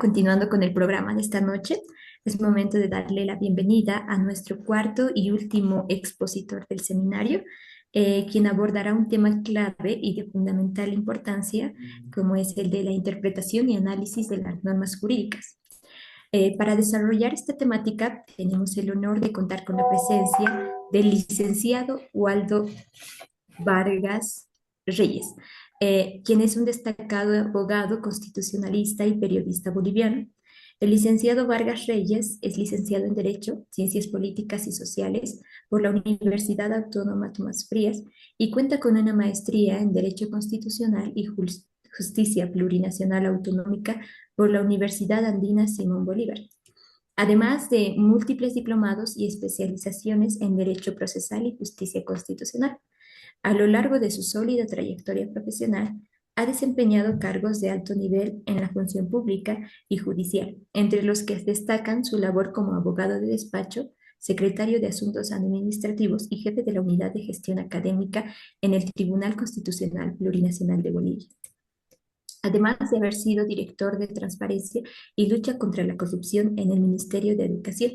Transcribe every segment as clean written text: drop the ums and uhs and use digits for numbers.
continuando con el programa de esta noche, es momento de darle la bienvenida a nuestro cuarto y último expositor del seminario, quien abordará un tema clave y de fundamental importancia, como es el de la interpretación y análisis de las normas jurídicas. Para desarrollar esta temática, tenemos el honor de contar con la presencia del licenciado Waldo Vargas Reyes, quien es un destacado abogado constitucionalista y periodista boliviano. El licenciado Vargas Reyes es licenciado en Derecho, Ciencias Políticas y Sociales por la Universidad Autónoma Tomás Frías y cuenta con una maestría en Derecho Constitucional y Justicia Plurinacional Autonómica por la Universidad Andina Simón Bolívar, además de múltiples diplomados y especializaciones en Derecho Procesal y Justicia Constitucional. A lo largo de su sólida trayectoria profesional, ha desempeñado cargos de alto nivel en la función pública y judicial, entre los que destacan su labor como abogado de despacho, secretario de Asuntos Administrativos y jefe de la Unidad de Gestión Académica en el Tribunal Constitucional Plurinacional de Bolivia, además de haber sido director de Transparencia y Lucha contra la Corrupción en el Ministerio de Educación.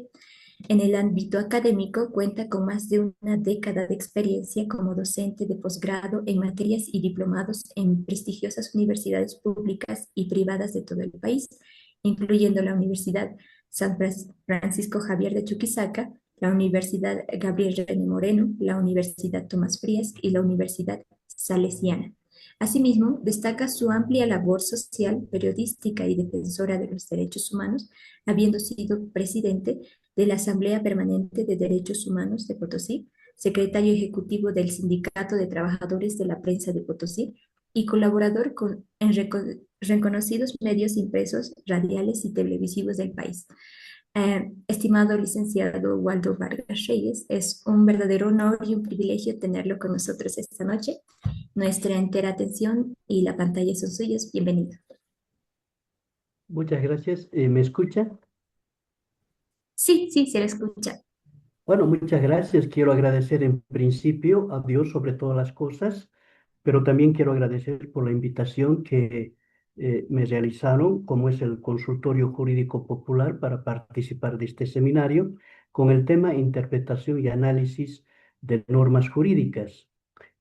En el ámbito académico cuenta con más de una década de experiencia como docente de posgrado en materias y diplomados en prestigiosas universidades públicas y privadas de todo el país, incluyendo la Universidad San Francisco Javier de Chuquisaca, la Universidad Gabriel René Moreno, la Universidad Tomás Frías y la Universidad Salesiana. Asimismo, destaca su amplia labor social, periodística y defensora de los derechos humanos, habiendo sido presidente de la Asamblea Permanente de Derechos Humanos de Potosí, secretario ejecutivo del Sindicato de Trabajadores de la Prensa de Potosí y colaborador en reconocidos medios impresos, radiales y televisivos del país. Estimado licenciado Waldo Vargas Reyes, es un verdadero honor y un privilegio tenerlo con nosotros esta noche. Nuestra entera atención y la pantalla son suyas. Bienvenido. Muchas gracias. ¿Me escucha? Sí, sí, se le escucha. Bueno, muchas gracias. Quiero agradecer en principio a Dios sobre todas las cosas, pero también quiero agradecer por la invitación que me realizaron, como es el Consultorio Jurídico Popular, para participar de este seminario con el tema Interpretación y Análisis de Normas Jurídicas.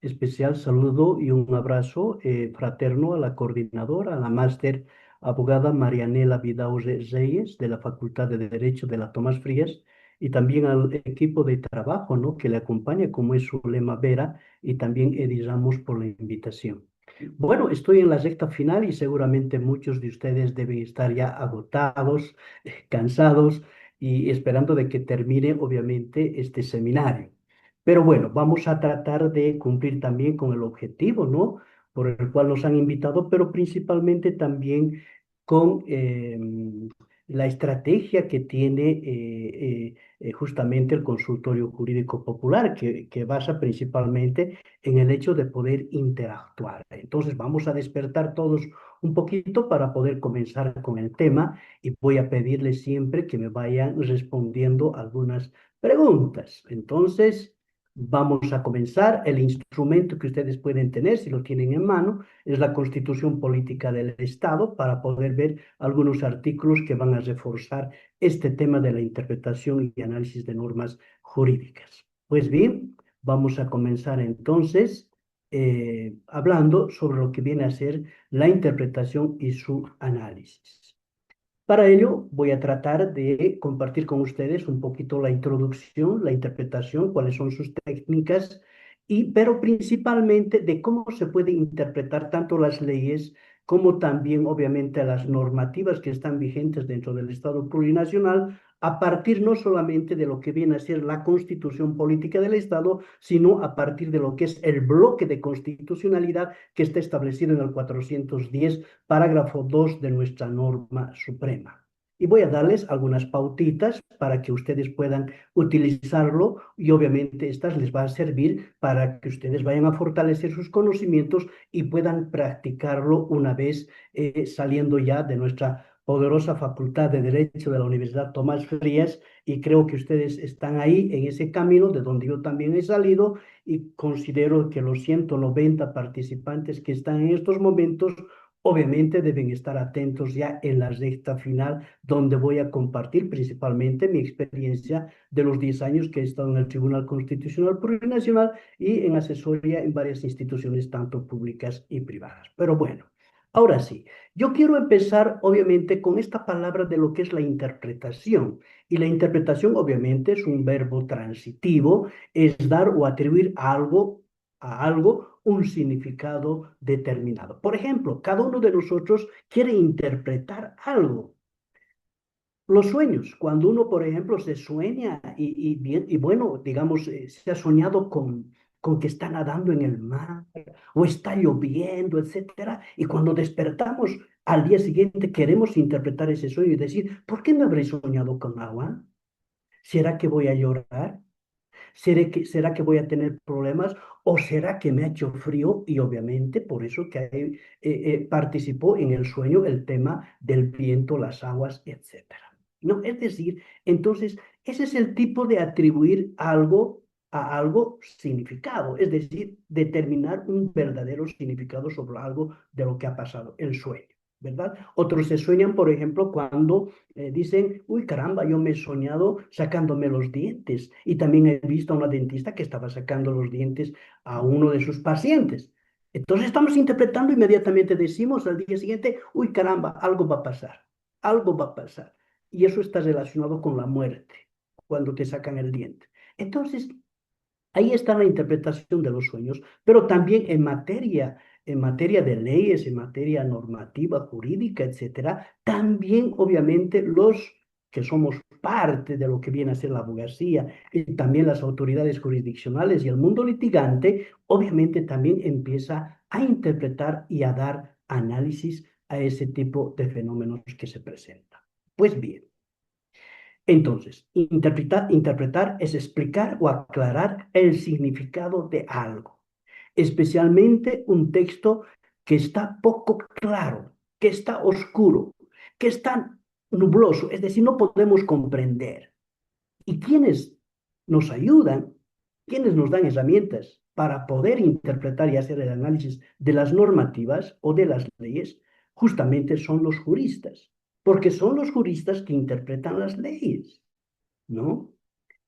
Especial saludo y un abrazo fraterno a la coordinadora, a la máster abogada Marianela Vidaurre Reyes de la Facultad de Derecho de la Tomás Frías y también al equipo de trabajo, ¿no?, que le acompaña, como es su lema Vera, y también Eddie Ramos por la invitación. Bueno, estoy en la recta final y seguramente muchos de ustedes deben estar ya agotados, cansados y esperando de que termine, obviamente, este seminario. Pero bueno, vamos a tratar de cumplir también con el objetivo, ¿no?, por el cual nos han invitado, pero principalmente también con la estrategia que tiene justamente el consultorio jurídico popular, que basa principalmente en el hecho de poder interactuar. Entonces, vamos a despertar todos un poquito para poder comenzar con el tema y voy a pedirles siempre que me vayan respondiendo algunas preguntas. Entonces, vamos a comenzar. El instrumento que ustedes pueden tener, si lo tienen en mano, es la Constitución Política del Estado, para poder ver algunos artículos que van a reforzar este tema de la interpretación y análisis de normas jurídicas. Pues bien, vamos a comenzar entonces hablando sobre lo que viene a ser la interpretación y su análisis. Para ello, voy a tratar de compartir con ustedes un poquito la introducción, la interpretación, cuáles son sus técnicas, pero principalmente de cómo se puede interpretar tanto las leyes como también, obviamente, las normativas que están vigentes dentro del Estado plurinacional, a partir no solamente de lo que viene a ser la constitución política del Estado, sino a partir de lo que es el bloque de constitucionalidad que está establecido en el 410 parágrafo 2 de nuestra norma suprema. Y voy a darles algunas pautitas para que ustedes puedan utilizarlo y obviamente estas les va a servir para que ustedes vayan a fortalecer sus conocimientos y puedan practicarlo una vez saliendo ya de nuestra poderosa Facultad de Derecho de la Universidad Tomás Frías, y creo que ustedes están ahí en ese camino de donde yo también he salido, y considero que los 190 participantes que están en estos momentos Obviamente deben estar atentos ya en la recta final, donde voy a compartir principalmente mi experiencia de los 10 años que he estado en el Tribunal Constitucional Plurinacional y en asesoría en varias instituciones, tanto públicas y privadas. Pero bueno, ahora sí, yo quiero empezar obviamente con esta palabra de lo que es la interpretación. Y la interpretación obviamente es un verbo transitivo, es dar o atribuir a algo un significado determinado. Por ejemplo, cada uno de nosotros quiere interpretar algo. Los sueños, cuando uno, por ejemplo, se sueña y bueno, digamos, se ha soñado con que está nadando en el mar o está lloviendo, etcétera, y cuando despertamos al día siguiente queremos interpretar ese sueño y decir, ¿por qué me habré soñado con agua? ¿Será que voy a llorar? ¿Será que voy a tener problemas o será que me ha hecho frío? Y obviamente por eso que participó en el sueño el tema del viento, las aguas, etcétera. ¿No? Es decir, entonces, ese es el tipo de atribuir algo a algo significado, es decir, determinar un verdadero significado sobre algo de lo que ha pasado, el sueño. ¿Verdad? Otros se sueñan, por ejemplo, cuando dicen, uy, caramba, yo me he soñado sacándome los dientes. Y también he visto a una dentista que estaba sacando los dientes a uno de sus pacientes. Entonces estamos interpretando, inmediatamente decimos al día siguiente, uy, caramba, algo va a pasar, algo va a pasar. Y eso está relacionado con la muerte, cuando te sacan el diente. Entonces, ahí está la interpretación de los sueños, pero también en materia de leyes, en materia normativa, jurídica, etcétera, también obviamente los que somos parte de lo que viene a ser la abogacía y también las autoridades jurisdiccionales y el mundo litigante, obviamente también empieza a interpretar y a dar análisis a ese tipo de fenómenos que se presentan. Pues bien. Entonces, interpretar es explicar o aclarar el significado de algo, especialmente un texto que está poco claro, que está oscuro, que está nubloso, es decir, no podemos comprender. ¿Y quiénes nos ayudan? ¿Quiénes nos dan herramientas para poder interpretar y hacer el análisis de las normativas o de las leyes? Justamente son los juristas, porque son los juristas que interpretan las leyes, ¿no?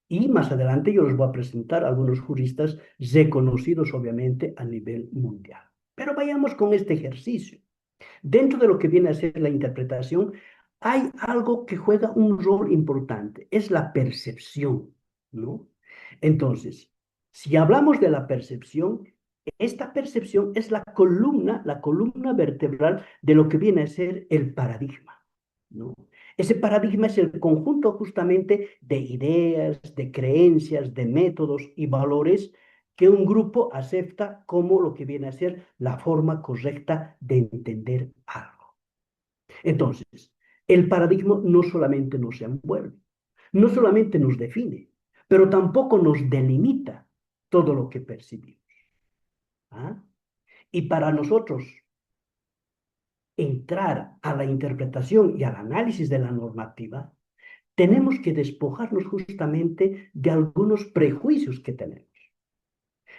Y más adelante yo les voy a presentar algunos juristas reconocidos, obviamente, a nivel mundial. Pero vayamos con este ejercicio. Dentro de lo que viene a ser la interpretación, hay algo que juega un rol importante, es la percepción, ¿no? Entonces, si hablamos de la percepción, esta percepción es la columna vertebral de lo que viene a ser el paradigma, ¿no? Ese paradigma es el conjunto justamente de ideas, de creencias, de métodos y valores que un grupo acepta como lo que viene a ser la forma correcta de entender algo. Entonces, el paradigma no solamente nos envuelve, no solamente nos define, pero tampoco nos delimita todo lo que percibimos. ¿Ah? Y para nosotros entrar a la interpretación y al análisis de la normativa, tenemos que despojarnos justamente de algunos prejuicios que tenemos.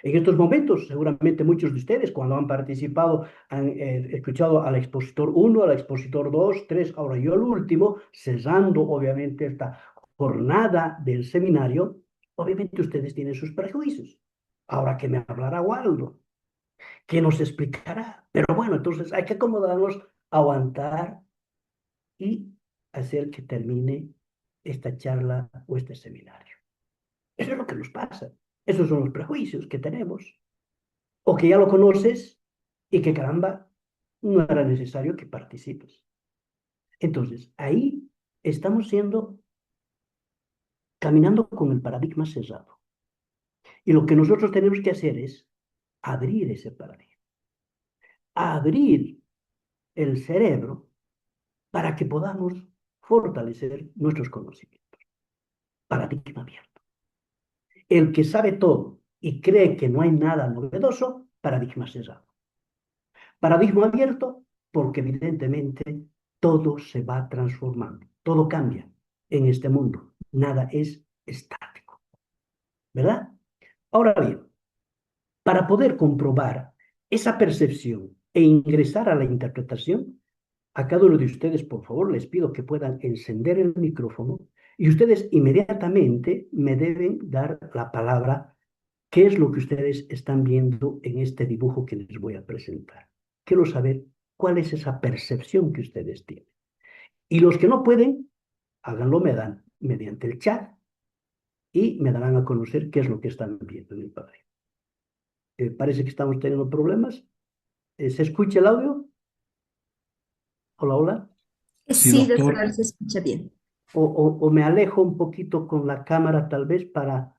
En estos momentos, seguramente muchos de ustedes, cuando han participado, han escuchado al expositor 1, al expositor 2, 3, ahora yo al último, cesando obviamente esta jornada del seminario, obviamente ustedes tienen sus prejuicios. Ahora que me hablará Waldo, que nos explicará. Pero bueno, entonces hay que acomodarnos, aguantar y hacer que termine esta charla o este seminario. Eso es lo que nos pasa. Esos son los prejuicios que tenemos. O que ya lo conoces y que caramba, no era necesario que participes. Entonces, ahí estamos caminando con el paradigma cerrado. Y lo que nosotros tenemos que hacer es abrir ese paradigma, abrir el cerebro para que podamos fortalecer nuestros conocimientos. Paradigma abierto. El que sabe todo y cree que no hay nada novedoso, paradigma cerrado. Paradigma abierto porque evidentemente todo se va transformando, todo cambia en este mundo, nada es estático, ¿verdad? Ahora bien, para poder comprobar esa percepción e ingresar a la interpretación, a cada uno de ustedes, por favor, les pido que puedan encender el micrófono y ustedes inmediatamente me deben dar la palabra. ¿Qué es lo que ustedes están viendo en este dibujo que les voy a presentar? Quiero saber cuál es esa percepción que ustedes tienen. Y los que no pueden, háganlo mediante el chat y me darán a conocer qué es lo que están viendo en el padre. Parece que estamos teniendo problemas. ¿Se escucha el audio? Hola, hola. Sí, Sí, doctor. doctor, se escucha bien. O me alejo un poquito con la cámara tal vez para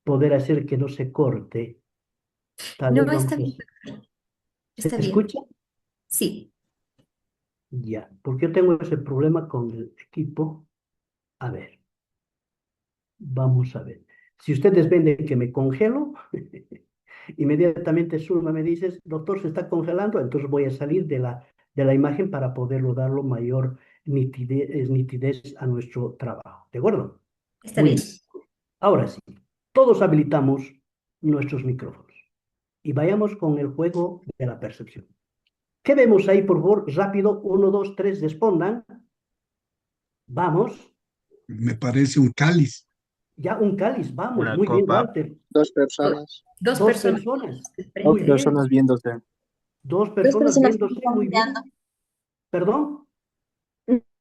poder hacer que no se corte. Tal No, vez vamos está a... bien, ¿Se está bien. escucha? Sí. Ya, porque yo tengo ese problema con el equipo. A ver, vamos a ver. Si ustedes ven de que me congelo, inmediatamente Zulma me dice, doctor, se está congelando, entonces voy a salir de la imagen para poderlo darlo mayor nitidez a nuestro trabajo. ¿De acuerdo? Está Muy bien. bien. Ahora sí, todos habilitamos nuestros micrófonos y vayamos con el juego de la percepción. ¿Qué vemos ahí, por favor? Rápido, uno, dos, tres, respondan. Vamos. Me parece un cáliz. Ya un cáliz, vamos. Una Muy bien, copa. Walter. Dos Do- personas. dos Dos personas personas. de Dos Muy frente. bien. personas viéndose. Dos Dos personas personas que viéndose. están Muy mirando. bien. Perdón.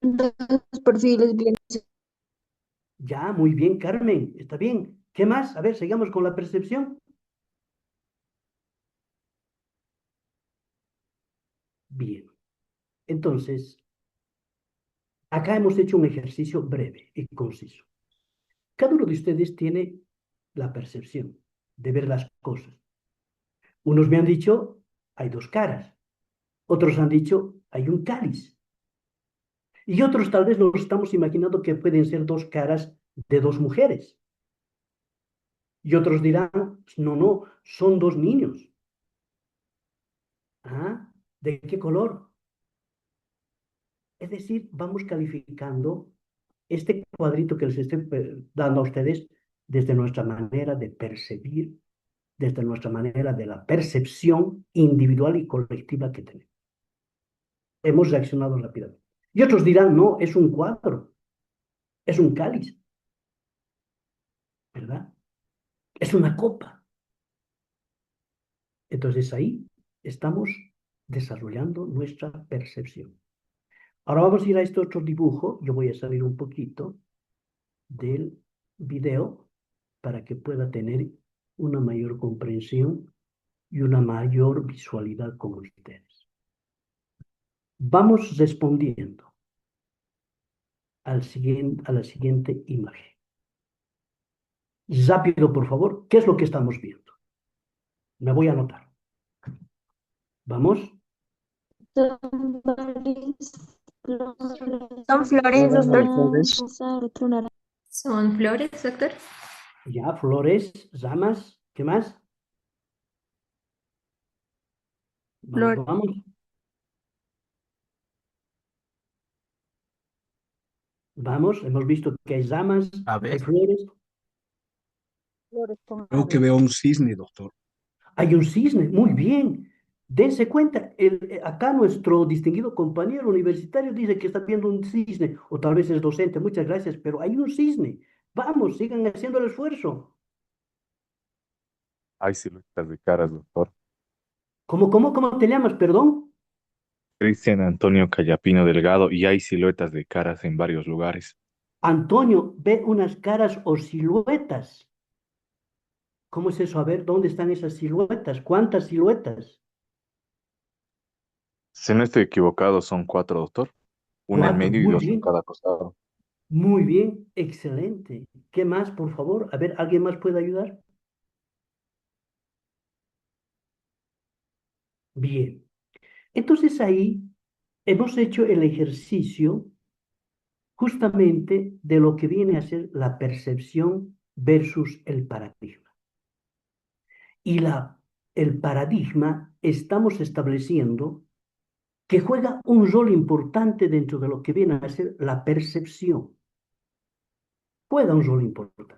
Dos perfiles bien. Ya, muy bien, Carmen. Está bien. ¿Qué más? A ver, sigamos con la percepción. Bien. Entonces, acá hemos hecho un ejercicio breve y conciso. Cada uno de ustedes tiene la percepción de ver las cosas. Unos me han dicho, hay dos caras. Otros han dicho, hay un cáliz. Y otros tal vez nos estamos imaginando que pueden ser dos caras de dos mujeres. Y otros dirán, no, no, son dos niños. ¿Ah? ¿De qué color? Es decir, vamos calificando este cuadrito que les estoy dando a ustedes desde nuestra manera de percibir, desde nuestra manera de la percepción individual y colectiva que tenemos. Hemos reaccionado rápidamente. Y otros dirán, no, es un cuadro, es un cáliz, ¿verdad? Es una copa. Entonces ahí estamos desarrollando nuestra percepción. Ahora vamos a ir a este otro dibujo. Yo voy a salir un poquito del video para que pueda tener una mayor comprensión y una mayor visualidad con ustedes. Vamos respondiendo a la siguiente imagen. Rápido, por favor, ¿qué es lo que estamos viendo? Me voy a anotar. Vamos. Son varias flores. Son flores, Todas doctor. las flores. Otro naranja. ¿Son flores, doctor? Ya, flores, ramas, ¿qué más? Vamos, Flor. vamos. Vamos, hemos visto que hay ramas, A hay ver. flores, Flores con Creo que aves. veo un cisne, doctor. hay un cisne. Muy bien. Dense cuenta, acá nuestro distinguido compañero universitario dice que está viendo un cisne, o tal vez es docente, muchas gracias, pero hay un cisne. Vamos, sigan haciendo el esfuerzo. Hay siluetas de caras, doctor. ¿Cómo te llamas, perdón? Cristian Antonio Callapino Delgado y hay siluetas de caras en varios lugares. Antonio, ve unas caras o siluetas. ¿Cómo es eso? A ver, ¿dónde están esas siluetas? ¿Cuántas siluetas? Si no estoy equivocado, son cuatro, doctor. Una en Cuatro, medio y dos en cada costado. muy bien, excelente. ¿Qué más, por favor? A ver, ¿alguien más puede ayudar? Bien. Entonces ahí hemos hecho el ejercicio justamente de lo que viene a ser la percepción versus el paradigma. Y el paradigma estamos estableciendo que juega un rol importante dentro de lo que viene a ser la percepción. Juega un rol importante.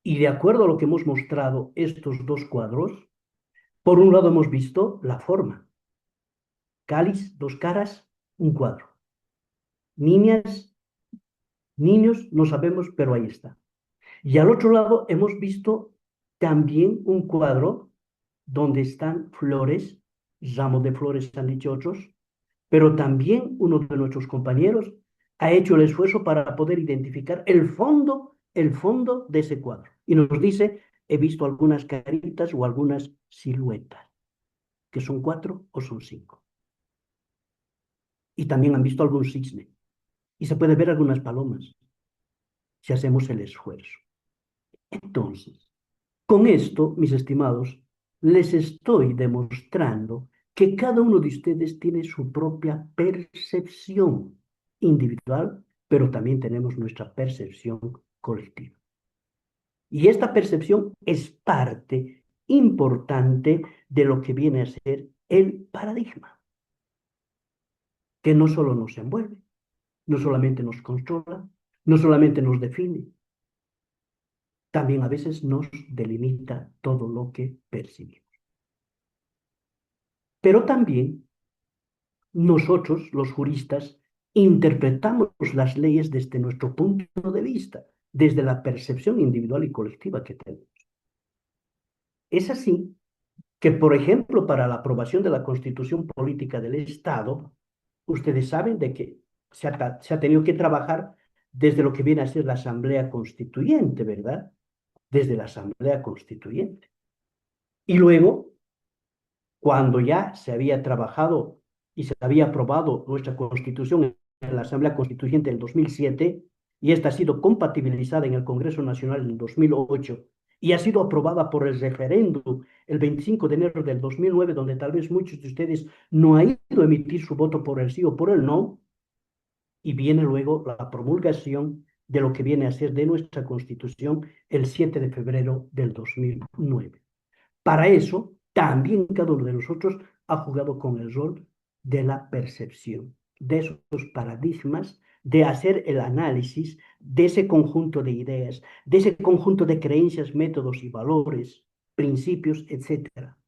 Y de acuerdo a lo que hemos mostrado estos dos cuadros, Por un lado hemos visto la forma, cáliz, dos caras, un cuadro. Niñas, niños, no sabemos, pero ahí está. Y al otro lado hemos visto también un cuadro donde están flores, ramos de flores han dicho otros, pero también uno de nuestros compañeros ha hecho el esfuerzo para poder identificar el fondo de ese cuadro. Y nos dice, he visto algunas caritas o algunas siluetas, que son 4 o son 5. Y también han visto algún cisne. Y se puede ver algunas palomas, si hacemos el esfuerzo. Entonces, con esto, mis estimados, les estoy demostrando que cada uno de ustedes tiene su propia percepción individual, pero también tenemos nuestra percepción colectiva. Y esta percepción es parte importante de lo que viene a ser el paradigma, que no solo nos envuelve, no solamente nos controla, no solamente nos define, también a veces nos delimita todo lo que percibimos. Pero también nosotros, los juristas, interpretamos las leyes desde nuestro punto de vista, desde la percepción individual y colectiva que tenemos. Es así que, por ejemplo, para la aprobación de la Constitución Política del Estado, ustedes saben de que se ha tenido que trabajar desde lo que viene a ser la Asamblea Constituyente, ¿verdad? Desde la Asamblea Constituyente. Y luego, cuando ya se había trabajado y se había aprobado nuestra Constitución en la Asamblea Constituyente del 2007, y esta ha sido compatibilizada en el Congreso Nacional en el 2008, y ha sido aprobada por el referéndum el 25 de enero del 2009, donde tal vez muchos de ustedes no han ido a emitir su voto por el sí o por el no, y viene luego la promulgación de lo que viene a ser de nuestra Constitución el 7 de febrero del 2009. Para eso, también cada uno de nosotros ha jugado con el rol de la percepción, de esos paradigmas, de hacer el análisis de ese conjunto de ideas, de ese conjunto de creencias, métodos y valores, principios, etcétera.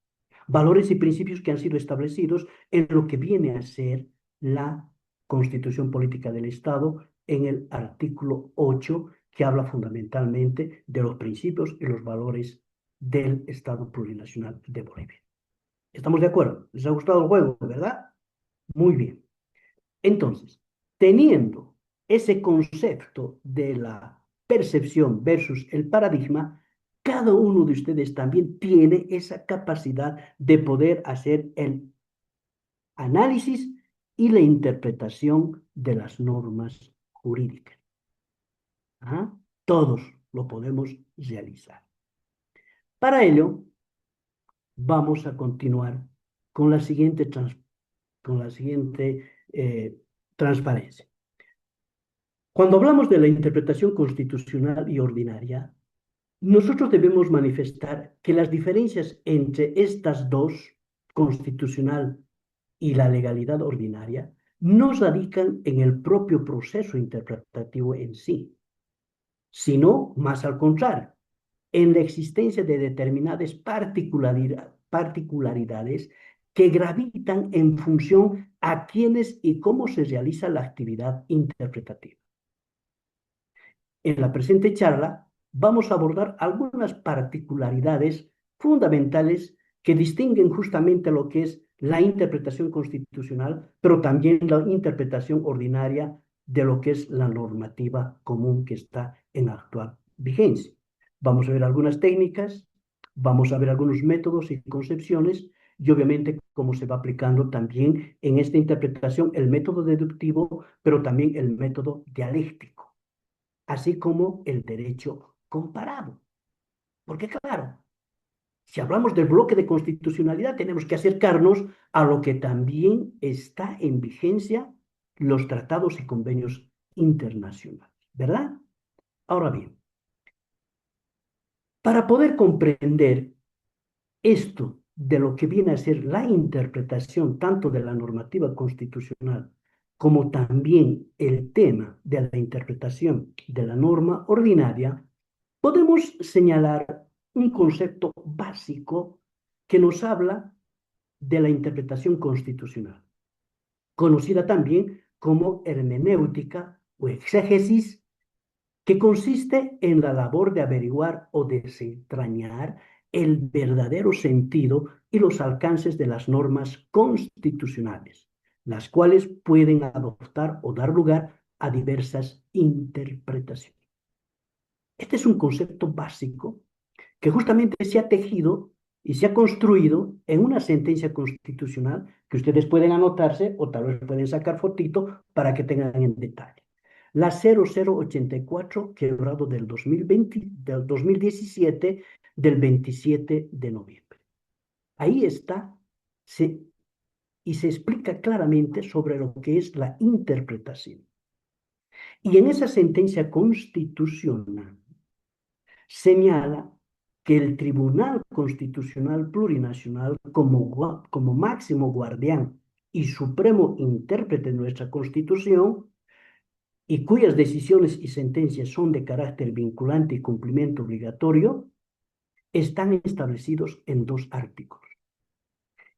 Valores y principios que han sido establecidos en lo que viene a ser la Constitución Política del Estado en el artículo 8, que habla fundamentalmente de los principios y los valores del Estado Plurinacional de Bolivia. ¿Estamos de acuerdo? ¿Les ha gustado el juego, verdad? Muy bien. Entonces, teniendo ese concepto de la percepción versus el paradigma, cada uno de ustedes también tiene esa capacidad de poder hacer el análisis y la interpretación de las normas jurídicas. ¿Ah? Todos lo podemos realizar. Para ello, vamos a continuar con la siguiente, transparencia. Cuando hablamos de la interpretación constitucional y ordinaria, nosotros debemos manifestar que las diferencias entre estas dos, constitucional y la legalidad ordinaria, no radican en el propio proceso interpretativo en sí, sino más al contrario, en la existencia de determinadas particularidades que gravitan en función a quiénes y cómo se realiza la actividad interpretativa. En la presente charla vamos a abordar algunas particularidades fundamentales que distinguen justamente lo que es la interpretación constitucional, pero también la interpretación ordinaria de lo que es la normativa común que está en actual vigencia. Vamos a ver algunas técnicas, vamos a ver algunos métodos y concepciones, y obviamente cómo se va aplicando también en esta interpretación el método deductivo, pero también el método dialéctico, así como el derecho comparado. Porque claro, si hablamos del bloque de constitucionalidad, tenemos que acercarnos a lo que también está en vigencia, los tratados y convenios internacionales, ¿verdad? Ahora bien, para poder comprender esto de lo que viene a ser la interpretación tanto de la normativa constitucional como también el tema de la interpretación de la norma ordinaria, podemos señalar un concepto básico que nos habla de la interpretación constitucional, conocida también como hermenéutica o exégesis, que consiste en la labor de averiguar o desentrañar el verdadero sentido y los alcances de las normas constitucionales, las cuales pueden adoptar o dar lugar a diversas interpretaciones. Este es un concepto básico que justamente se ha tejido y se ha construido en una sentencia constitucional que ustedes pueden anotarse o tal vez pueden sacar fotito para que tengan en detalle. La 0084, quebrado del 2020, del 2017, del 27 de noviembre. Ahí está, y se explica claramente sobre lo que es la interpretación. Y en esa sentencia constitucional señala que el Tribunal Constitucional Plurinacional, como máximo guardián y supremo intérprete de nuestra Constitución, y cuyas decisiones y sentencias son de carácter vinculante y cumplimiento obligatorio, están establecidos en dos artículos.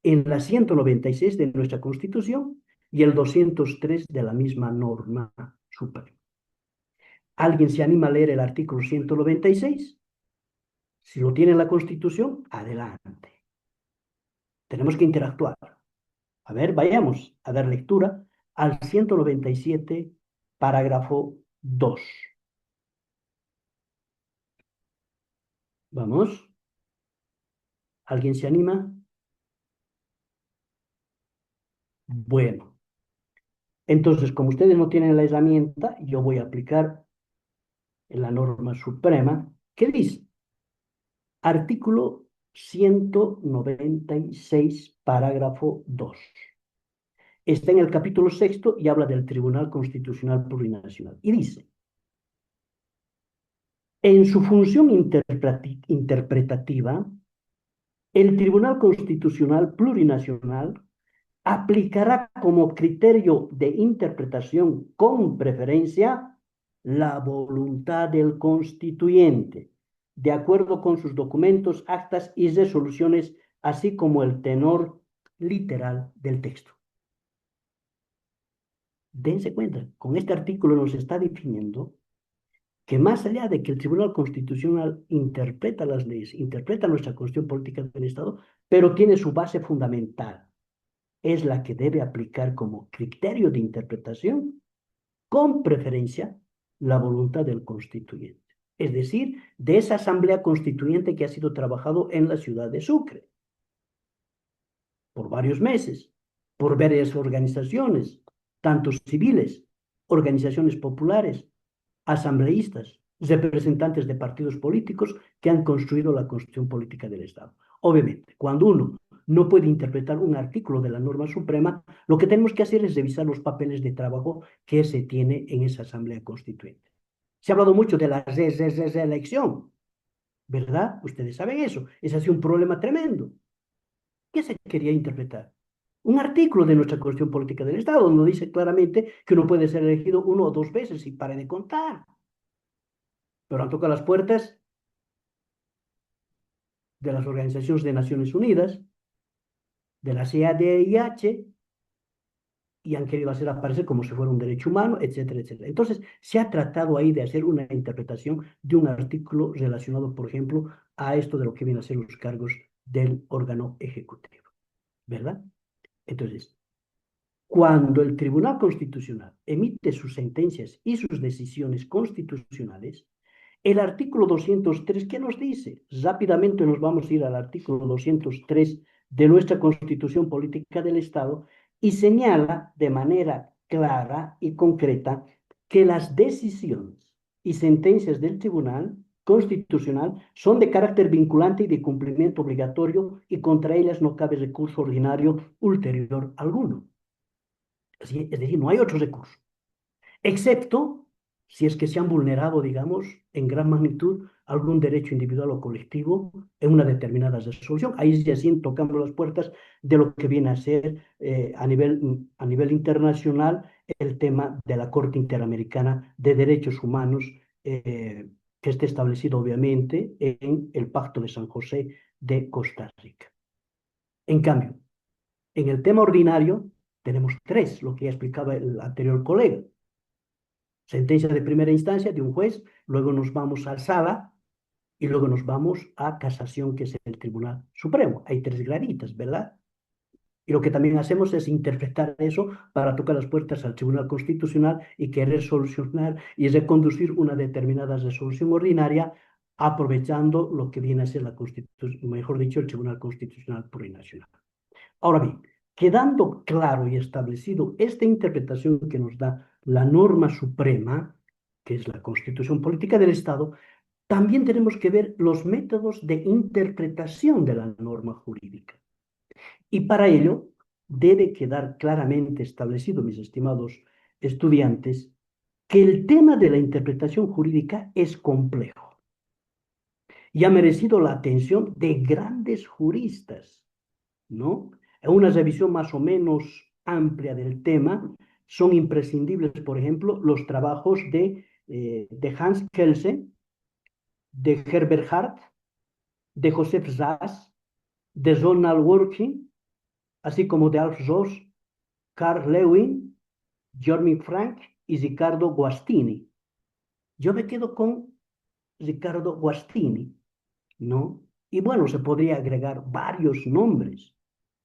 En la 196 de nuestra Constitución y el 203 de la misma norma suprema. ¿Alguien se anima a leer el artículo 196? Si lo tiene en la Constitución, adelante. Tenemos que interactuar. A ver, vayamos a dar lectura al 197, parágrafo 2. Vamos. ¿Alguien se anima? Bueno. Entonces, como ustedes no tienen la herramienta, yo voy a aplicar la norma suprema que dice, artículo 196, parágrafo 2. Está en el capítulo 6 y habla del Tribunal Constitucional Plurinacional. Y dice, en su función interpretativa, el Tribunal Constitucional Plurinacional aplicará como criterio de interpretación con preferencia la voluntad del constituyente, de acuerdo con sus documentos, actas y resoluciones, así como el tenor literal del texto. Dense cuenta, con este artículo nos está definiendo que más allá de que el Tribunal Constitucional interpreta las leyes, interpreta nuestra Constitución Política del Estado, pero tiene su base fundamental. Es la que debe aplicar como criterio de interpretación, con preferencia, la voluntad del constituyente. Es decir, de esa asamblea constituyente que ha sido trabajado en la ciudad de Sucre por varios meses, por varias organizaciones, tanto civiles, organizaciones populares, asambleístas, representantes de partidos políticos que han construido la Constitución Política del Estado. Obviamente, cuando uno no puede interpretar un artículo de la norma suprema, lo que tenemos que hacer es revisar los papeles de trabajo que se tiene en esa Asamblea Constituyente. Se ha hablado mucho de la reelección, ¿verdad? Ustedes saben eso. Ese ha sido un problema tremendo. ¿Qué se quería interpretar? Un artículo de nuestra Constitución Política del Estado donde dice claramente que uno puede ser elegido 1 o 2 veces y pare de contar. Pero han tocado las puertas de las organizaciones de Naciones Unidas, de la CEDH, y han querido hacer aparecer como si fuera un derecho humano, etcétera, etcétera. Entonces, se ha tratado ahí de hacer una interpretación de un artículo relacionado, por ejemplo, a esto de lo que vienen a ser los cargos del órgano ejecutivo, ¿verdad? Entonces, cuando el Tribunal Constitucional emite sus sentencias y sus decisiones constitucionales, el artículo 203, ¿qué nos dice? Rápidamente nos vamos a ir al artículo 203 de nuestra Constitución Política del Estado y señala de manera clara y concreta que las decisiones y sentencias del Tribunal Constitucional son de carácter vinculante y de cumplimiento obligatorio y contra ellas no cabe recurso ordinario ulterior alguno. Es decir, no hay otro recurso, excepto si es que se han vulnerado, digamos, en gran magnitud algún derecho individual o colectivo en una determinada resolución. Ahí ya sí tocamos las puertas de lo que viene a ser a nivel internacional el tema de la Corte Interamericana de Derechos Humanos, que esté establecido obviamente en el Pacto de San José de Costa Rica. En cambio, en el tema ordinario tenemos tres, lo que ya explicaba el anterior colega. Sentencia de primera instancia de un juez, luego nos vamos a sala y luego nos vamos a casación, que es el Tribunal Supremo. Hay tres graditas, ¿verdad? Y lo que también hacemos es interpretar eso para tocar las puertas al Tribunal Constitucional y querer solucionar y reconducir una determinada resolución ordinaria, aprovechando lo que viene a ser la Constitución, mejor dicho, el Tribunal Constitucional Plurinacional. Ahora bien, quedando claro y establecido esta interpretación que nos da la norma suprema, que es la Constitución Política del Estado, también tenemos que ver los métodos de interpretación de la norma jurídica. Y para ello debe quedar claramente establecido, mis estimados estudiantes, que el tema de la interpretación jurídica es complejo y ha merecido la atención de grandes juristas, ¿no? En una revisión más o menos amplia del tema, son imprescindibles, por ejemplo, los trabajos de Hans Kelsen, de Herbert Hart, de Joseph Sass, de Ronald Working, así como de Alf Ross, Carl Lewin, Jeremy Frank y Ricardo Guastini. Yo me quedo con Ricardo Guastini, ¿no? Y bueno, se podría agregar varios nombres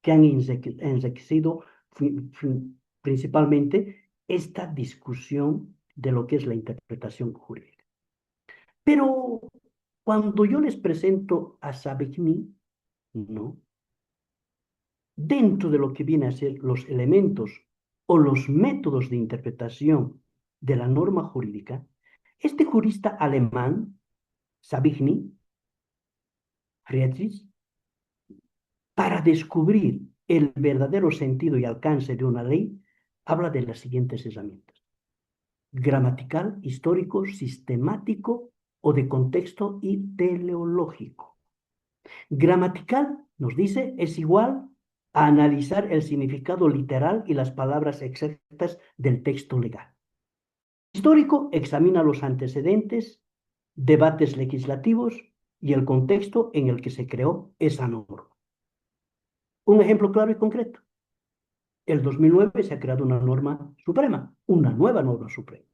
que han enriquecido principalmente esta discusión de lo que es la interpretación jurídica. Pero cuando yo les presento a Savigny, ¿no? Dentro de lo que viene a ser los elementos o los métodos de interpretación de la norma jurídica, este jurista alemán, Savigny, Friedrich, para descubrir el verdadero sentido y alcance de una ley, habla de las siguientes herramientas: gramatical, histórico, sistemático o de contexto y teleológico. Gramatical, nos dice, es igual a analizar el significado literal y las palabras exactas del texto legal. Histórico, examina los antecedentes, debates legislativos y el contexto en el que se creó esa norma. Un ejemplo claro y concreto. El 2009 se ha creado una norma suprema, una nueva norma suprema.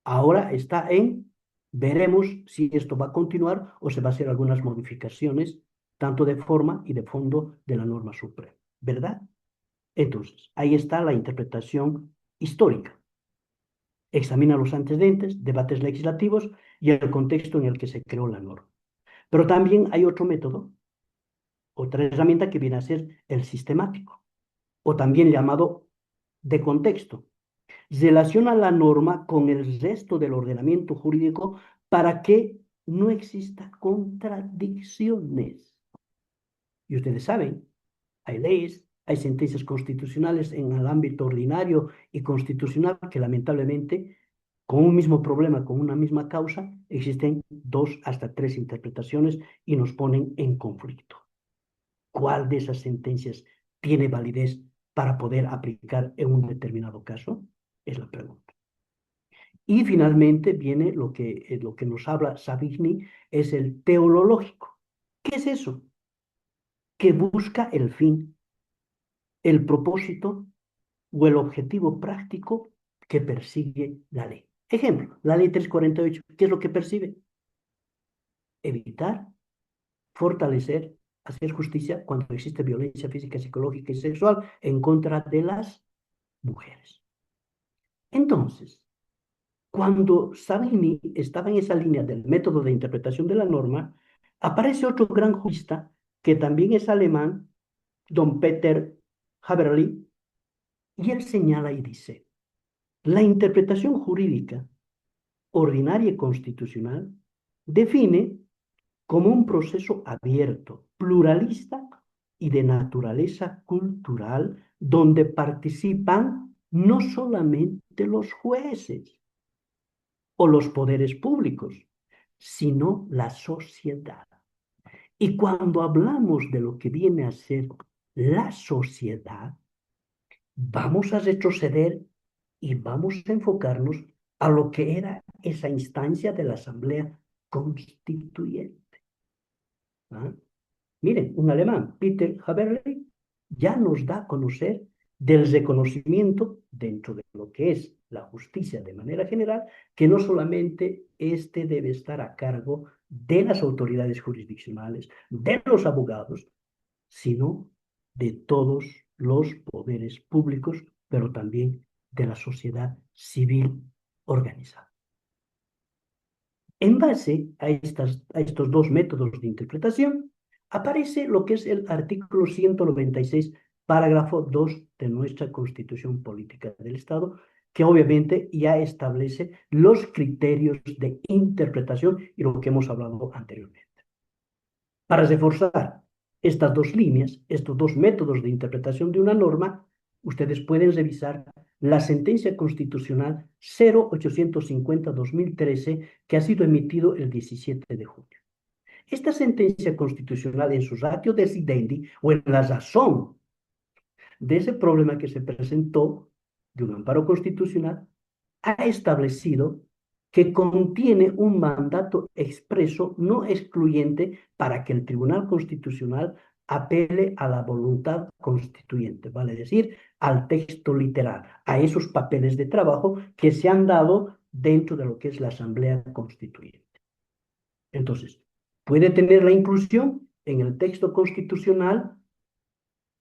Ahora está veremos si esto va a continuar o se va a hacer algunas modificaciones, tanto de forma y de fondo de la norma suprema, ¿verdad? Entonces, ahí está la interpretación histórica. Examina los antecedentes, debates legislativos y el contexto en el que se creó la norma. Pero también hay otro método, otra herramienta que viene a ser el sistemático, o también llamado de contexto. Relaciona la norma con el resto del ordenamiento jurídico para que no exista contradicciones. Y ustedes saben, hay leyes, hay sentencias constitucionales en el ámbito ordinario y constitucional que lamentablemente, con un mismo problema, con una misma causa, existen 2 hasta 3 interpretaciones y nos ponen en conflicto. ¿Cuál de esas sentencias tiene validez para poder aplicar en un determinado caso? Es la pregunta. Y finalmente viene lo que nos habla Savigny, es el teológico. ¿Qué es eso? Que busca el fin, el propósito o el objetivo práctico que persigue la ley. Ejemplo, la ley 348, ¿qué es lo que persigue? Evitar, fortalecer, hacer justicia cuando existe violencia física, psicológica y sexual en contra de las mujeres. Entonces, cuando Savigny estaba en esa línea del método de interpretación de la norma, aparece otro gran jurista que también es alemán, don Peter Haberli, y él señala y dice: la interpretación jurídica ordinaria y constitucional define como un proceso abierto, pluralista y de naturaleza cultural, donde participan no solamente los jueces o los poderes públicos, sino la sociedad. Y cuando hablamos de lo que viene a ser la sociedad, vamos a retroceder y vamos a enfocarnos a lo que era esa instancia de la Asamblea Constituyente. ¿Ah? Miren, un alemán, Peter Haberle, ya nos da a conocer del reconocimiento dentro de lo que es la justicia de manera general, que no solamente este debe estar a cargo de las autoridades jurisdiccionales, de los abogados, sino de todos los poderes públicos, pero también de la sociedad civil organizada. En base a estos dos métodos de interpretación, aparece lo que es el artículo 196, párrafo 2 de nuestra Constitución Política del Estado, que obviamente ya establece los criterios de interpretación y lo que hemos hablado anteriormente. Para reforzar estas dos líneas, estos dos métodos de interpretación de una norma, ustedes pueden revisar la sentencia constitucional 0850-2013 que ha sido emitido el 17 de junio. Esta sentencia constitucional en su ratio decidendi, o en la razón de ese problema que se presentó de un amparo constitucional, ha establecido que contiene un mandato expreso no excluyente para que el Tribunal Constitucional apele a la voluntad constituyente, vale decir, al texto literal, a esos papeles de trabajo que se han dado dentro de lo que es la Asamblea Constituyente. Entonces, puede tener la inclusión en el texto constitucional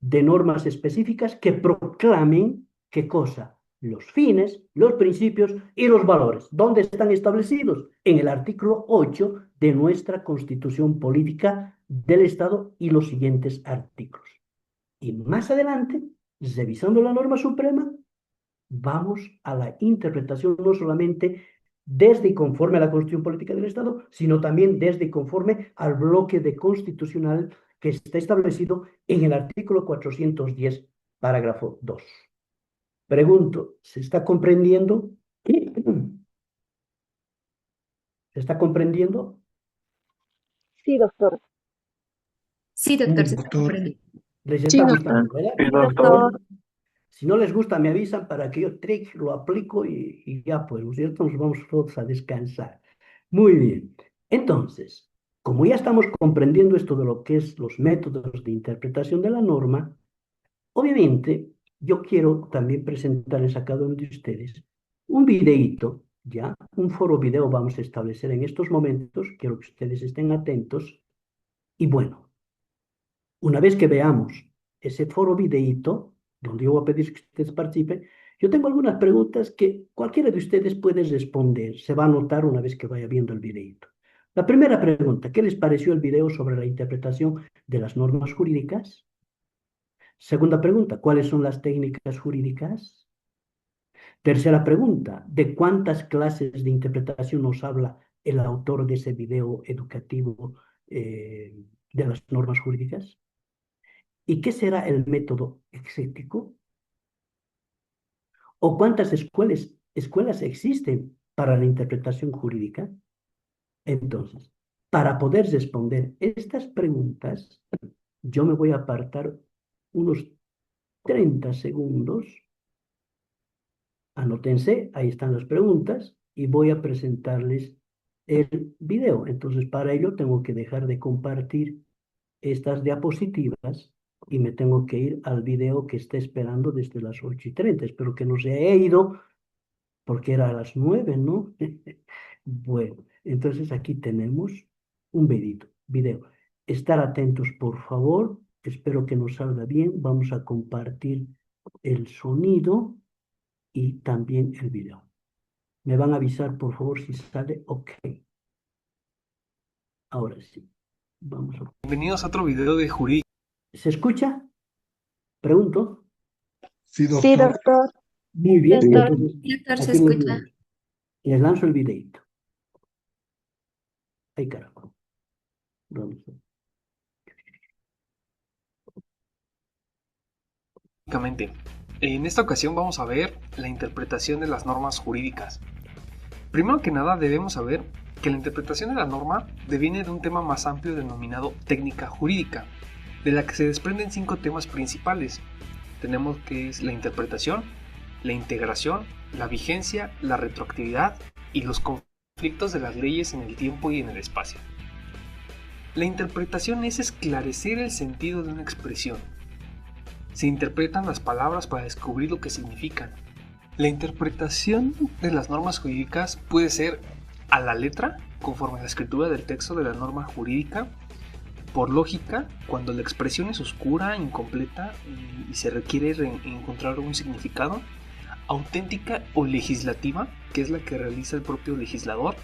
de normas específicas que proclamen, ¿qué cosa? Los fines, los principios y los valores. ¿Dónde están establecidos? En el artículo 8 de nuestra Constitución Política del Estado y los siguientes artículos. Y más adelante, revisando la norma suprema, vamos a la interpretación no solamente desde y conforme a la Constitución Política del Estado, sino también desde y conforme al bloque de constitucional que está establecido en el artículo 410, párrafo 2. Pregunto, ¿se está comprendiendo? ¿Se está comprendiendo? Sí, doctor. Sí, doctor, se está Doctor. comprendiendo. ¿Les Sí, está doctor. gustando, verdad? Sí, doctor. Si no les gusta, me avisan para que yo lo aplico y ya pues, ¿no es cierto? Nos vamos todos a descansar. Muy bien. Entonces, como ya estamos comprendiendo esto de lo que es los métodos de interpretación de la norma, obviamente yo quiero también presentarles a cada uno de ustedes un videíto, ya, un foro video vamos a establecer en estos momentos, quiero que ustedes estén atentos. Y bueno, una vez que veamos ese foro videíto, donde yo voy a pedir que ustedes participen, yo tengo algunas preguntas que cualquiera de ustedes puede responder. Se va a notar una vez que vaya viendo el videíto. La primera pregunta, ¿qué les pareció el video sobre la interpretación de las normas jurídicas? Segunda pregunta, ¿cuáles son las técnicas jurídicas? Tercera pregunta, ¿de cuántas clases de interpretación nos habla el autor de ese video educativo de las normas jurídicas? ¿Y qué será el método exégetico? ¿O cuántas escuelas existen para la interpretación jurídica? Entonces, para poder responder estas preguntas, yo me voy a apartar unos 30 segundos. Anótense, ahí están las preguntas y voy a presentarles el video. Entonces, para ello tengo que dejar de compartir estas diapositivas y me tengo que ir al video que está esperando desde las 8:30. Espero que no se haya ido porque era a las 9, ¿no? Bueno, entonces aquí tenemos un video. Estar atentos, por favor. Espero que nos salga bien. Vamos a compartir el sonido y también el video. Me van a avisar, por favor, si sale ok. Ahora sí. Vamos a... Bienvenidos a otro video de jurídica. ¿Se escucha? Pregunto. Sí, Sí, doctor. doctor. Muy bien. Doctor. Entonces, Doctor, se aquí nos escucha. vemos. Les lanzo el videito. Ay, carajo. Vamos a... En esta ocasión vamos a ver la interpretación de las normas jurídicas. Primero que nada debemos saber que la interpretación de la norma deviene de un tema más amplio denominado técnica jurídica, de la que se desprenden 5 temas principales. Tenemos que es la interpretación, la integración, la vigencia, la retroactividad y los conflictos de las leyes en el tiempo y en el espacio. La interpretación es esclarecer el sentido de una expresión. Se interpretan las palabras para descubrir lo que significan. La interpretación de las normas jurídicas puede ser a la letra, conforme a la escritura del texto de la norma jurídica, por lógica, cuando la expresión es oscura, incompleta y se requiere encontrar un significado, auténtica o legislativa, que es la que realiza el propio legislador,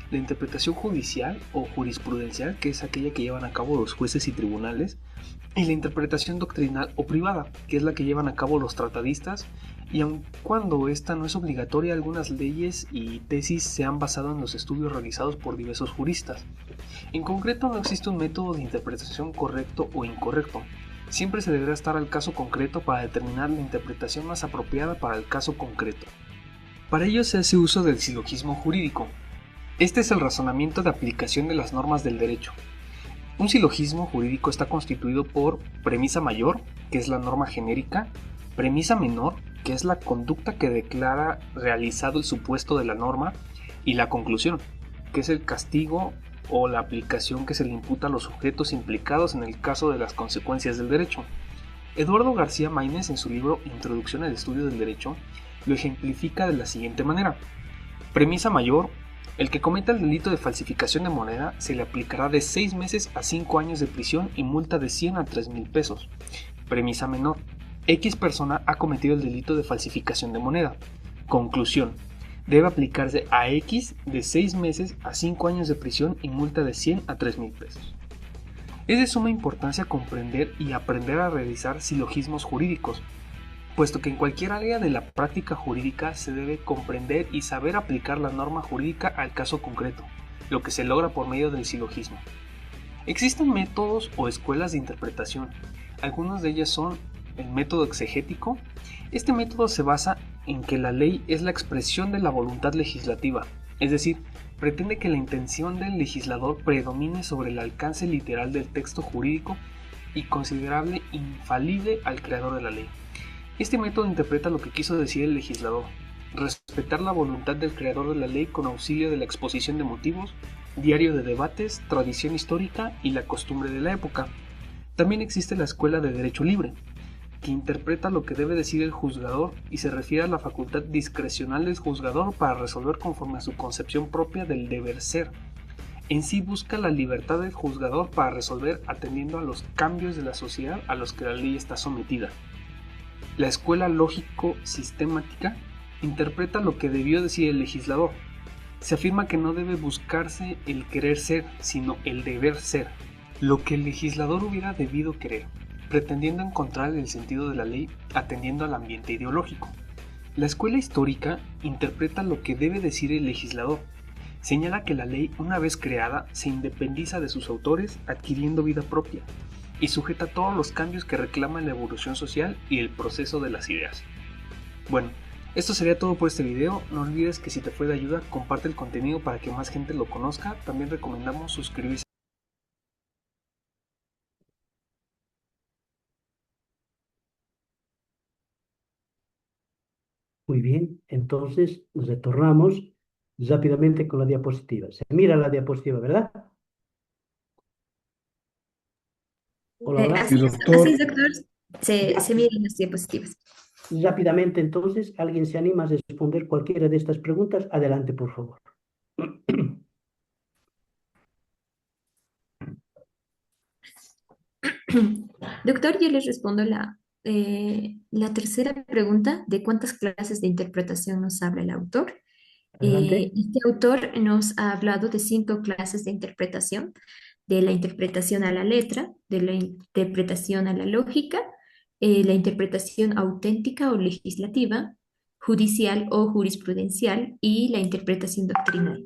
la interpretación judicial o jurisprudencial, que es aquella que llevan a cabo los jueces y tribunales, y la interpretación doctrinal o privada, que es la que llevan a cabo los tratadistas, y aun cuando esta no es obligatoria, algunas leyes y tesis se han basado en los estudios realizados por diversos juristas. En concreto, no existe un método de interpretación correcto o incorrecto. Siempre se deberá estar al caso concreto para determinar la interpretación más apropiada para el caso concreto. Para ello se hace uso del silogismo jurídico. Este es el razonamiento de aplicación de las normas del derecho. Un silogismo jurídico está constituido por premisa mayor, que es la norma genérica, premisa menor, que es la conducta que declara realizado el supuesto de la norma, y la conclusión, que es el castigo o la aplicación que se le imputa a los sujetos implicados en el caso de las consecuencias del derecho. Eduardo García Maínez, en su libro Introducción al Estudio del Derecho, lo ejemplifica de la siguiente manera. Premisa mayor: el que cometa el delito de falsificación de moneda se le aplicará de 6 meses a 5 años de prisión y multa de 100 a 3,000 pesos. Premisa menor: X persona ha cometido el delito de falsificación de moneda. Conclusión: debe aplicarse a X de 6 meses a 5 años de prisión y multa de 100 a 3,000 pesos. Es de suma importancia comprender y aprender a realizar silogismos jurídicos, puesto que en cualquier área de la práctica jurídica se debe comprender y saber aplicar la norma jurídica al caso concreto, lo que se logra por medio del silogismo. Existen métodos o escuelas de interpretación. Algunas de ellas son el método exegético. Este método se basa en que la ley es la expresión de la voluntad legislativa, es decir, pretende que la intención del legislador predomine sobre el alcance literal del texto jurídico y considerable infalible al creador de la ley. Este método interpreta lo que quiso decir el legislador, respetar la voluntad del creador de la ley con auxilio de la exposición de motivos, diario de debates, tradición histórica y la costumbre de la época. También existe la escuela de derecho libre, que interpreta lo que debe decir el juzgador y se refiere a la facultad discrecional del juzgador para resolver conforme a su concepción propia del deber ser. En sí busca la libertad del juzgador para resolver atendiendo a los cambios de la sociedad a los que la ley está sometida. La escuela lógico-sistemática interpreta lo que debió decir el legislador. Se afirma que no debe buscarse el querer ser, sino el deber ser, lo que el legislador hubiera debido querer, pretendiendo encontrar el sentido de la ley atendiendo al ambiente ideológico. La escuela histórica interpreta lo que debe decir el legislador. Señala que la ley, una vez creada, se independiza de sus autores, adquiriendo vida propia, y sujeta todos los cambios que reclaman la evolución social y el proceso de las ideas. Bueno, esto sería todo por este video. No olvides que si te fue de ayuda, comparte el contenido para que más gente lo conozca. También recomendamos suscribirse. Muy bien, entonces retornamos rápidamente con la diapositiva. Se mira la diapositiva, ¿verdad? Hola, hola. Sí, Así doctor. es, doctor. Se miran las diapositivas. Rápidamente, entonces, ¿alguien se anima a responder cualquiera de estas preguntas? Adelante, por favor. Doctor, yo les respondo la tercera pregunta de cuántas clases de interpretación nos habla el autor. Adelante. Este autor nos ha hablado de 5 clases de interpretación: de la interpretación a la letra, de la interpretación a la lógica, la interpretación auténtica o legislativa, judicial o jurisprudencial y la interpretación doctrinal.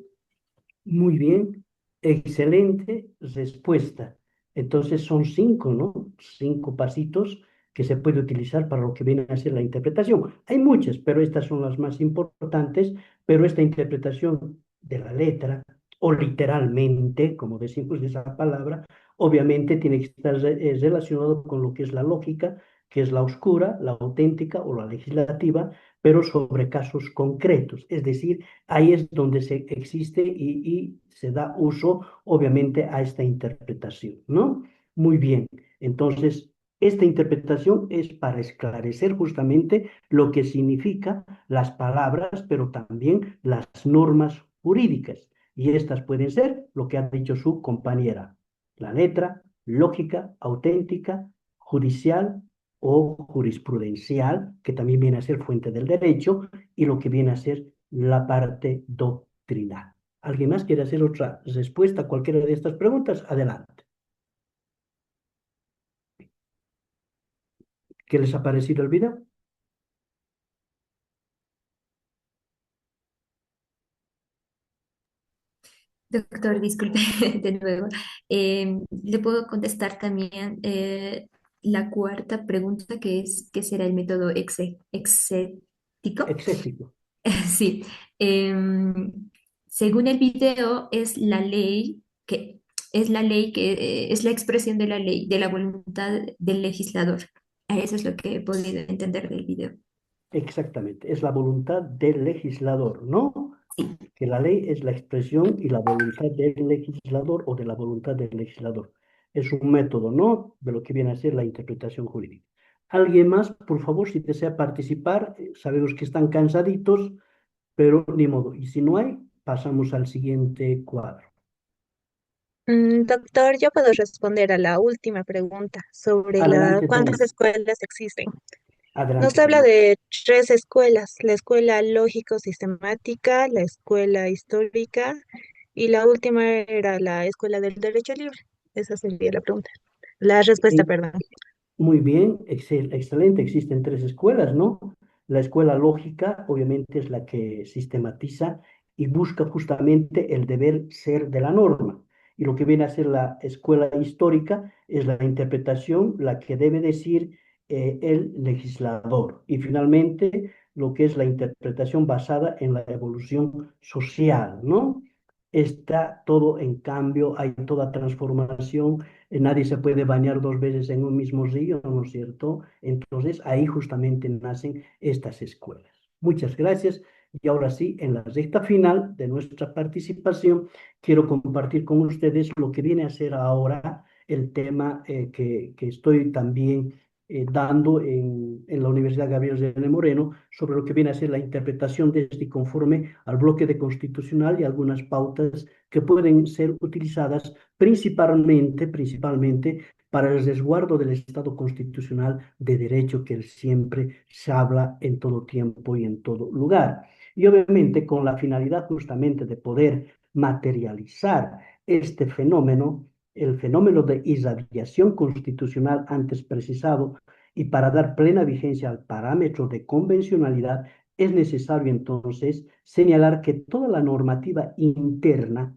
Muy bien, excelente respuesta. Entonces son 5, ¿no? 5 pasitos que se puede utilizar para lo que viene a ser la interpretación. Hay muchas, pero estas son las más importantes. Pero esta interpretación de la letra, o literalmente, como decimos esa palabra, obviamente tiene que estar relacionado con lo que es la lógica, que es la oscura, la auténtica o la legislativa, pero sobre casos concretos. Es decir, ahí es donde se existe y se da uso, obviamente, a esta interpretación, ¿no? Muy bien. Entonces, Esta interpretación es para esclarecer justamente lo que significa las palabras, pero también las normas jurídicas. Y estas pueden ser lo que ha dicho su compañera, la letra, lógica, auténtica, judicial o jurisprudencial, que también viene a ser fuente del derecho, y lo que viene a ser la parte doctrinal. ¿Alguien más quiere hacer otra respuesta a cualquiera de estas preguntas? Adelante. ¿Qué les ha parecido el video? Doctor, disculpe de nuevo. Le puedo contestar también la cuarta pregunta, que es, ¿qué será el método exético? Exético. Sí. Em, Según el video, es la ley que es la expresión de la ley, de la voluntad del legislador. Eso es lo que he podido entender del video. Exactamente, es la voluntad del legislador, ¿no? Sí. Que la ley es la expresión y la voluntad del legislador o de la voluntad del legislador. Es un método, ¿no? De lo que viene a ser la interpretación jurídica. ¿Alguien más, por favor, si desea participar? Sabemos que están cansaditos, pero ni modo. Y si no hay, pasamos al siguiente cuadro. Doctor, yo puedo responder a la última pregunta sobre Adelante, cuántas Tony. escuelas existen. Nos Adelante, habla Tony. de tres escuelas: la escuela lógico-sistemática, la escuela histórica y la última era la escuela del derecho libre. Esa sería la pregunta. La respuesta, Sí. perdón. Muy bien, excelente. Existen tres escuelas, ¿no? La escuela lógica, obviamente, es la que sistematiza y busca justamente el deber ser de la norma. Y lo que viene a ser la escuela histórica es la interpretación, la que debe decir el legislador. Y finalmente, lo que es la interpretación basada en la evolución social, ¿no? Está todo en cambio, hay toda transformación, nadie se puede bañar dos veces en un mismo río, ¿no es cierto? Entonces ahí justamente nacen estas escuelas. Muchas gracias. Y ahora sí, en la recta final de nuestra participación, quiero compartir con ustedes lo que viene a ser ahora el tema que estoy también dando en la Universidad Gabriel René Moreno sobre lo que viene a ser la interpretación de este conforme al bloque de constitucional y algunas pautas que pueden ser utilizadas principalmente para el resguardo del Estado constitucional de derecho que siempre se habla en todo tiempo y en todo lugar. Y obviamente con la finalidad justamente de poder materializar este fenómeno, el fenómeno de irradiación constitucional antes precisado, y para dar plena vigencia al parámetro de convencionalidad, es necesario entonces señalar que toda la normativa interna,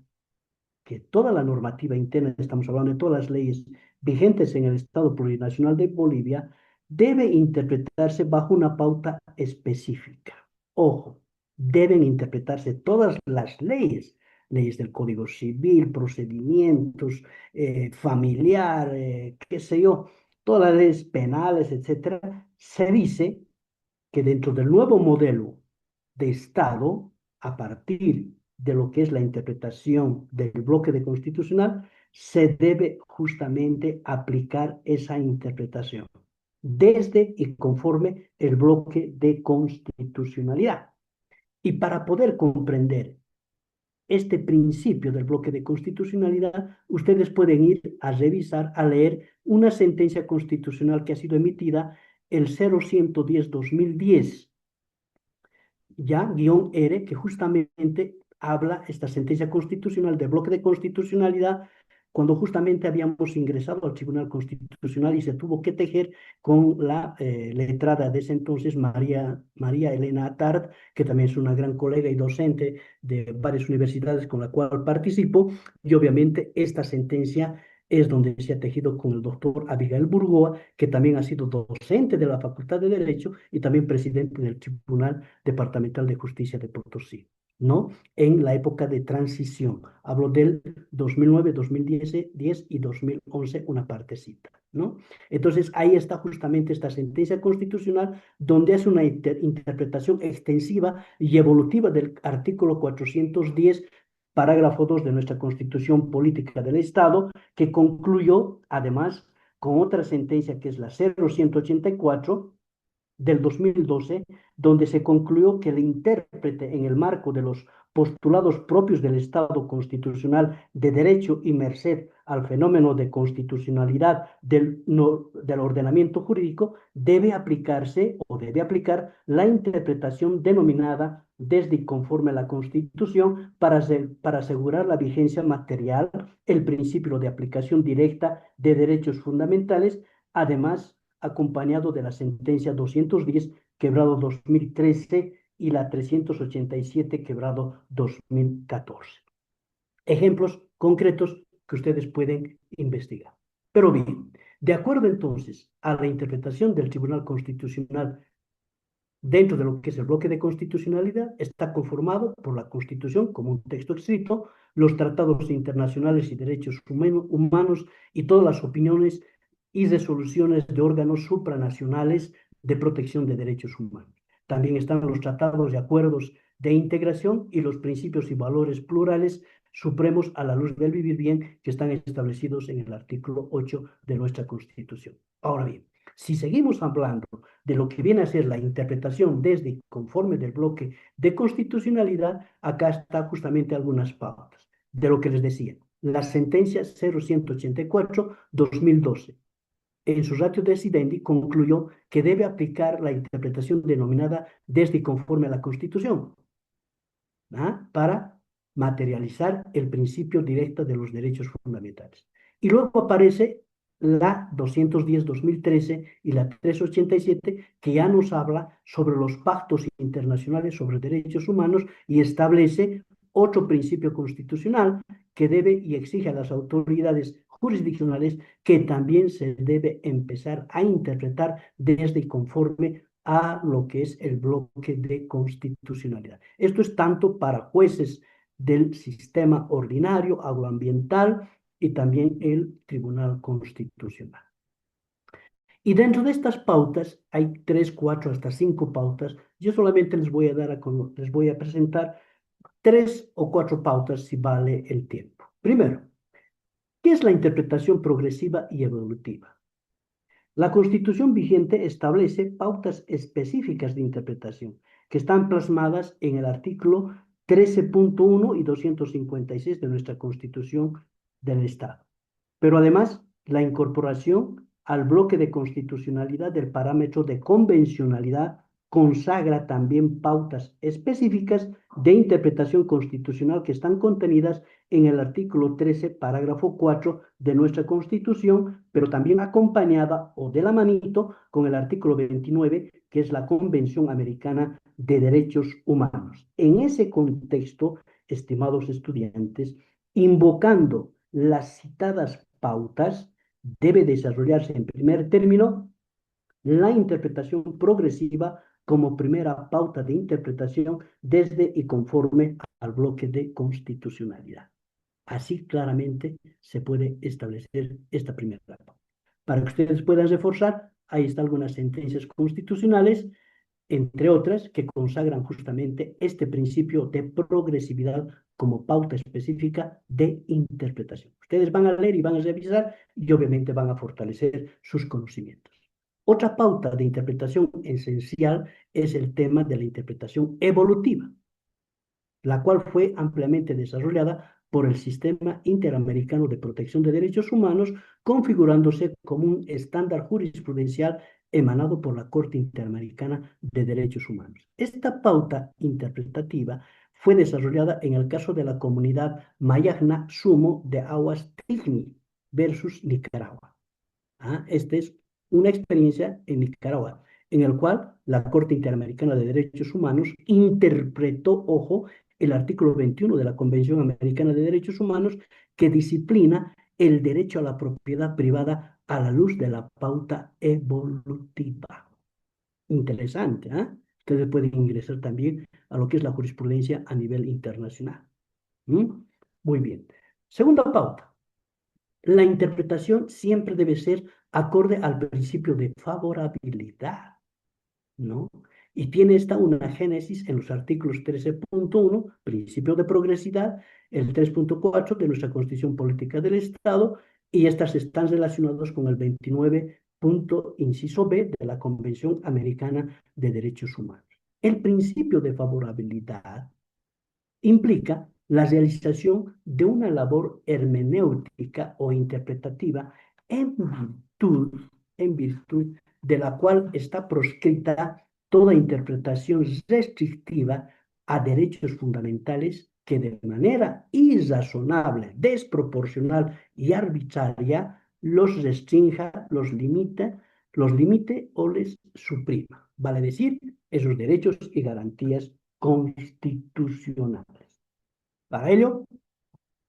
estamos hablando de todas las leyes vigentes en el Estado Plurinacional de Bolivia, debe interpretarse bajo una pauta específica. Ojo, deben interpretarse todas las leyes, leyes del Código Civil, procedimientos, familiar, qué sé yo, todas las leyes penales, etcétera. Se dice que dentro del nuevo modelo de Estado, a partir de lo que es la interpretación del bloque de constitucional, se debe justamente aplicar esa interpretación desde y conforme el bloque de constitucionalidad. Y para poder comprender este principio del bloque de constitucionalidad, ustedes pueden ir a revisar, a leer una sentencia constitucional que ha sido emitida el 0110-2010, ya guión R, que justamente habla esta sentencia constitucional del bloque de constitucionalidad cuando justamente habíamos ingresado al Tribunal Constitucional y se tuvo que tejer con la letrada de ese entonces, María Elena Attard, que también es una gran colega y docente de varias universidades con la cual participo, y obviamente esta sentencia es donde se ha tejido con el doctor Abigail Burgoa, que también ha sido docente de la Facultad de Derecho y también presidente del Tribunal Departamental de Justicia de Potosí, ¿no? En la época de transición. Hablo del 2009, 2010 y 2011, una partecita, ¿no? Entonces, ahí está justamente esta sentencia constitucional donde hace una interpretación extensiva y evolutiva del artículo 410, parágrafo 2 de nuestra Constitución Política del Estado, que concluyó, además, con otra sentencia que es la 0184 del 2012, donde se concluyó que el intérprete en el marco de los postulados propios del Estado constitucional de derecho y merced al fenómeno de constitucionalidad del ordenamiento jurídico debe aplicarse o debe aplicar la interpretación denominada desde y conforme a la Constitución para asegurar la vigencia material, el principio de aplicación directa de derechos fundamentales, además acompañado de la sentencia 210, quebrado 2013, y la 387, quebrado 2014. Ejemplos concretos que ustedes pueden investigar. Pero bien, de acuerdo entonces a la interpretación del Tribunal Constitucional dentro de lo que es el bloque de constitucionalidad, está conformado por la Constitución como un texto escrito, los tratados internacionales y derechos humanos y todas las opiniones y resoluciones de órganos supranacionales de protección de derechos humanos. También están los tratados y acuerdos de integración y los principios y valores plurales supremos a la luz del vivir bien que están establecidos en el artículo 8 de nuestra Constitución. Ahora bien, si seguimos hablando de lo que viene a ser la interpretación desde y conforme del bloque de constitucionalidad, acá está justamente algunas pautas de lo que les decía. La sentencia 0184-2012, en su ratio decidendi, concluyó que debe aplicar la interpretación denominada desde y conforme a la Constitución, para materializar el principio directo de los derechos fundamentales. Y luego aparece la 210-2013 y la 387, que ya nos habla sobre los pactos internacionales sobre derechos humanos y establece otro principio constitucional que debe y exige a las autoridades jurisdiccionales que también se debe empezar a interpretar desde y conforme a lo que es el bloque de constitucionalidad. Esto es tanto para jueces del sistema ordinario, agroambiental, y también el Tribunal Constitucional. Y dentro de estas pautas hay 3, 4, hasta 5 pautas. Yo solamente les voy a presentar 3 o 4 pautas si vale el tiempo. Primero, ¿qué es la interpretación progresiva y evolutiva? La Constitución vigente establece pautas específicas de interpretación que están plasmadas en el artículo 13.1 y 256 de nuestra Constitución del Estado. Pero además, la incorporación al bloque de constitucionalidad del parámetro de convencionalidad consagra también pautas específicas de interpretación constitucional que están contenidas en el artículo 13, parágrafo 4 de nuestra Constitución, pero también acompañada o de la manito con el artículo 29, que es la Convención Americana de Derechos Humanos. En ese contexto, estimados estudiantes, invocando las citadas pautas, debe desarrollarse en primer término la interpretación progresiva como primera pauta de interpretación desde y conforme al bloque de constitucionalidad. Así claramente se puede establecer esta primera pauta. Para que ustedes puedan reforzar, ahí están algunas sentencias constitucionales, entre otras, que consagran justamente este principio de progresividad como pauta específica de interpretación. Ustedes van a leer y van a revisar y obviamente van a fortalecer sus conocimientos. Otra pauta de interpretación esencial es el tema de la interpretación evolutiva, la cual fue ampliamente desarrollada por el Sistema Interamericano de Protección de Derechos Humanos, configurándose como un estándar jurisprudencial emanado por la Corte Interamericana de Derechos Humanos. Esta pauta interpretativa fue desarrollada en el caso de la comunidad Mayagna Sumo de Aguas Tigni versus Nicaragua. Esta es una experiencia en Nicaragua, en el cual la Corte Interamericana de Derechos Humanos interpretó, ojo, el artículo 21 de la Convención Americana de Derechos Humanos, que disciplina el derecho a la propiedad privada a la luz de la pauta evolutiva. Interesante, ¿eh? Ustedes pueden ingresar también a lo que es la jurisprudencia a nivel internacional. Muy bien. Segunda pauta. La interpretación siempre debe ser acorde al principio de favorabilidad, ¿no? Y tiene esta una génesis en los artículos 13.1, principio de progresividad, el 3.4 de nuestra Constitución Política del Estado, y estas están relacionadas con el 29 punto inciso B de la Convención Americana de Derechos Humanos. El principio de favorabilidad implica la realización de una labor hermenéutica o interpretativa en virtud de la cual está proscrita toda interpretación restrictiva a derechos fundamentales que de manera irrazonable, desproporcional y arbitraria los restrinja, los limite o les suprima. Vale decir, esos derechos y garantías constitucionales. Para ello,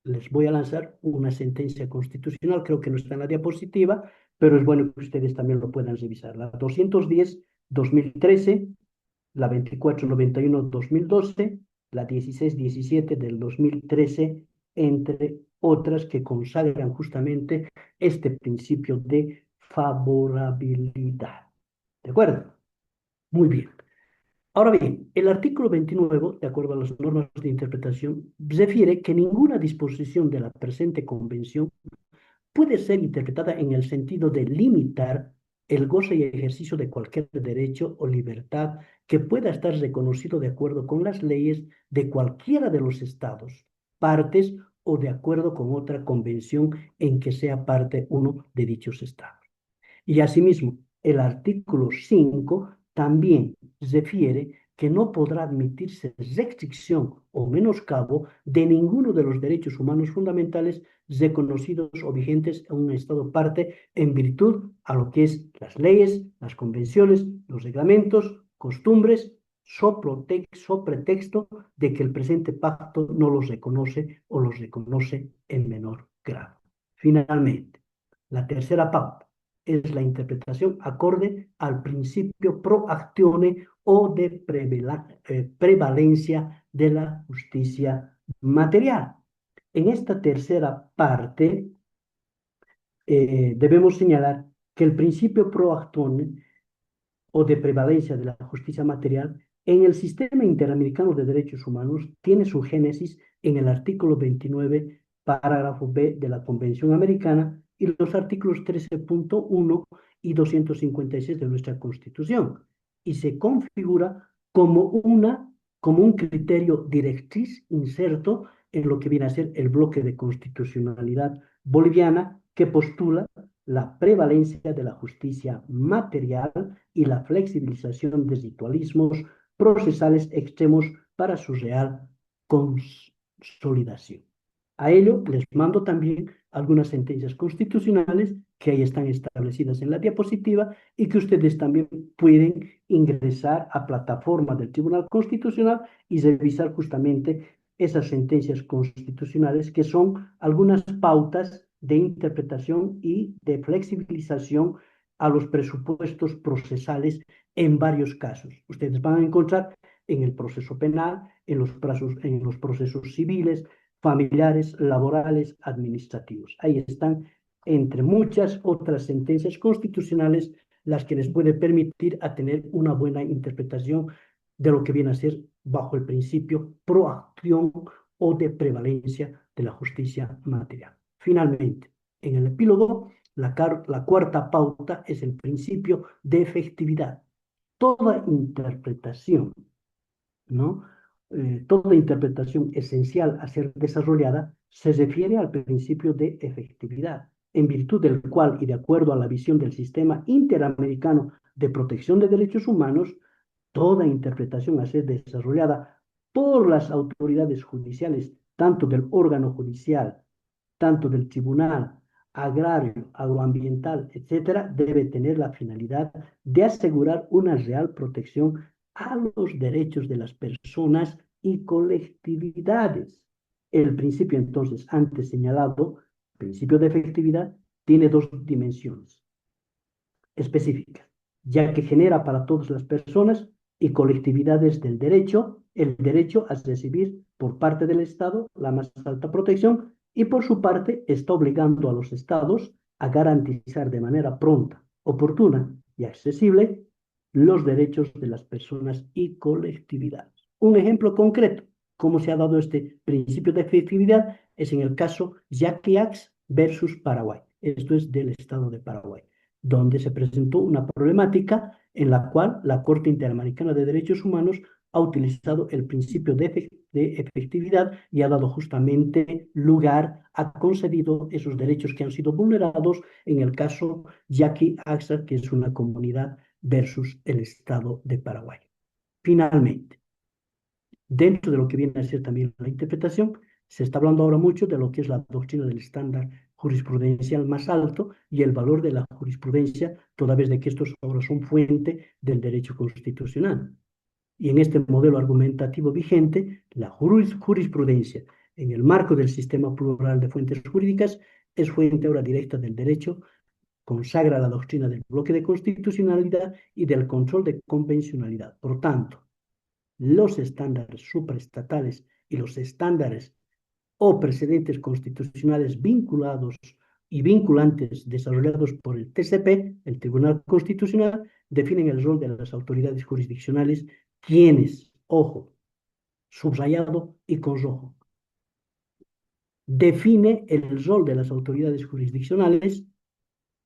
les voy a lanzar una sentencia constitucional, creo que no está en la diapositiva, pero es bueno que ustedes también lo puedan revisar. La 210-2013, la 2491-2012, la 1617 del 2013, entre otras que consagran justamente este principio de favorabilidad. ¿De acuerdo? Muy bien. Ahora bien, el artículo 29, de acuerdo a las normas de interpretación, refiere que ninguna disposición de la presente convención puede ser interpretada en el sentido de limitar el goce y ejercicio de cualquier derecho o libertad que pueda estar reconocido de acuerdo con las leyes de cualquiera de los estados, partes o de acuerdo con otra convención en que sea parte uno de dichos estados. Y asimismo, el artículo 5 también refiere que no podrá admitirse restricción o menoscabo de ninguno de los derechos humanos fundamentales reconocidos o vigentes en un Estado parte en virtud a lo que es las leyes, las convenciones, los reglamentos, costumbres, so pretexto de que el presente pacto no los reconoce o los reconoce en menor grado. Finalmente, la tercera pauta es la interpretación acorde al principio pro actione o de prevalencia de la justicia material. En esta tercera parte debemos señalar que el principio pro actione o de prevalencia de la justicia material en el sistema interamericano de derechos humanos tiene su génesis en el artículo 29, parágrafo B de la Convención Americana y los artículos 13.1 y 256 de nuestra Constitución, y se configura como un criterio directriz inserto en lo que viene a ser el bloque de constitucionalidad boliviana que postula la prevalencia de la justicia material y la flexibilización de ritualismos procesales extremos para su real consolidación. A ello les mando también algunas sentencias constitucionales que ahí están establecidas en la diapositiva y que ustedes también pueden ingresar a plataforma del Tribunal Constitucional y revisar justamente esas sentencias constitucionales que son algunas pautas de interpretación y de flexibilización a los presupuestos procesales en varios casos. Ustedes van a encontrar en el proceso penal, en los procesos civiles, familiares, laborales, administrativos. Ahí están, entre muchas otras sentencias constitucionales, las que les puede permitir a tener una buena interpretación de lo que viene a ser bajo el principio proacción o de prevalencia de la justicia material. Finalmente, en el epílogo, la cuarta pauta es el principio de efectividad. Toda interpretación, ¿no? Toda interpretación esencial a ser desarrollada se refiere al principio de efectividad, en virtud del cual y de acuerdo a la visión del Sistema Interamericano de Protección de Derechos Humanos, toda interpretación a ser desarrollada por las autoridades judiciales, tanto del órgano judicial, tanto del tribunal, agrario, agroambiental, etcétera, debe tener la finalidad de asegurar una real protección a los derechos de las personas y colectividades. El principio, entonces, antes señalado, principio de efectividad, tiene dos dimensiones específicas, ya que genera para todas las personas y colectividades del derecho, el derecho a recibir por parte del Estado la más alta protección y por su parte está obligando a los estados a garantizar de manera pronta, oportuna y accesible los derechos de las personas y colectividades. Un ejemplo concreto, cómo se ha dado este principio de efectividad, es en el caso Yaquiax versus Paraguay. esto es del Estado de Paraguay, donde se presentó una problemática en la cual la Corte Interamericana de Derechos Humanos ha utilizado el principio de efectividad y ha dado justamente lugar, ha concedido esos derechos que han sido vulnerados en el caso Yaqui Axa, que es una comunidad versus el Estado de Paraguay. Finalmente, dentro de lo que viene a ser también la interpretación, se está hablando ahora mucho de lo que es la doctrina del estándar jurisprudencial más alto y el valor de la jurisprudencia, toda vez de que estos ahora son fuente del derecho constitucional. Y en este modelo argumentativo vigente, la jurisprudencia, en el marco del sistema plural de fuentes jurídicas, es fuente ahora directa del derecho, consagra la doctrina del bloque de constitucionalidad y del control de convencionalidad. Por tanto, los estándares supraestatales y los estándares o precedentes constitucionales vinculados y vinculantes desarrollados por el TCP, el Tribunal Constitucional, definen el rol de las autoridades jurisdiccionales, quienes, ojo, subrayado y con rojo, define el rol de las autoridades jurisdiccionales,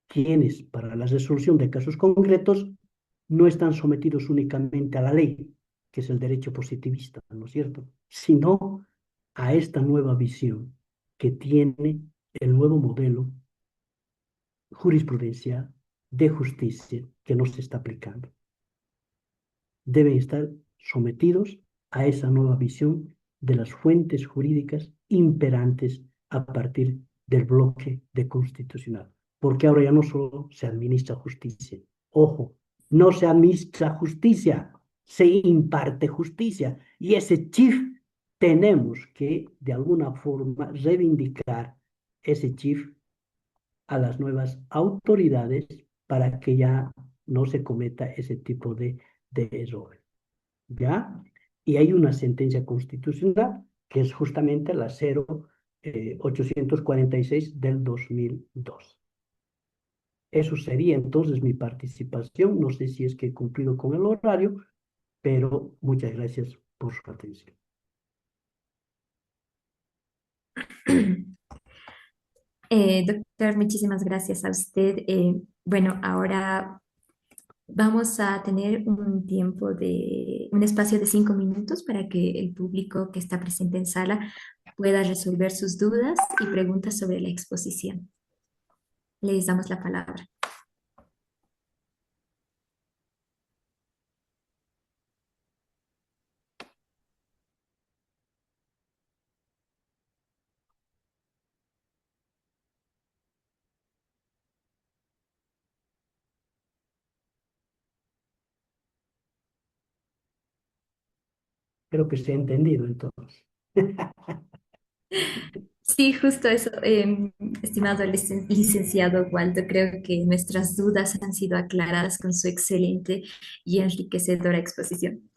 quienes, para la resolución de casos concretos, no están sometidos únicamente a la ley, que es el derecho positivista, ¿no es cierto?, sino a esta nueva visión que tiene el nuevo modelo jurisprudencial de justicia que nos está aplicando. Deben estar sometidos a esa nueva visión de las fuentes jurídicas imperantes a partir del bloque de constitucional. Porque ahora ya no solo se administra justicia. Ojo, no se administra justicia, se imparte justicia. Y ese chief tenemos que, de alguna forma, reivindicar ese chief a las nuevas autoridades para que ya no se cometa ese tipo de errores. ¿Ya? Y hay una sentencia constitucional que es justamente la 0846 del 2002. Eso sería entonces mi participación. No sé si es que he cumplido con el horario, pero muchas gracias por su atención. Doctor, muchísimas gracias a usted. Bueno, ahora vamos a tener un espacio de 5 minutos para que el público que está presente en sala pueda resolver sus dudas y preguntas sobre la exposición. Les damos la palabra. Creo que se ha entendido entonces. Sí, justo eso, estimado licenciado Waldo, creo que nuestras dudas han sido aclaradas con su excelente y enriquecedora exposición.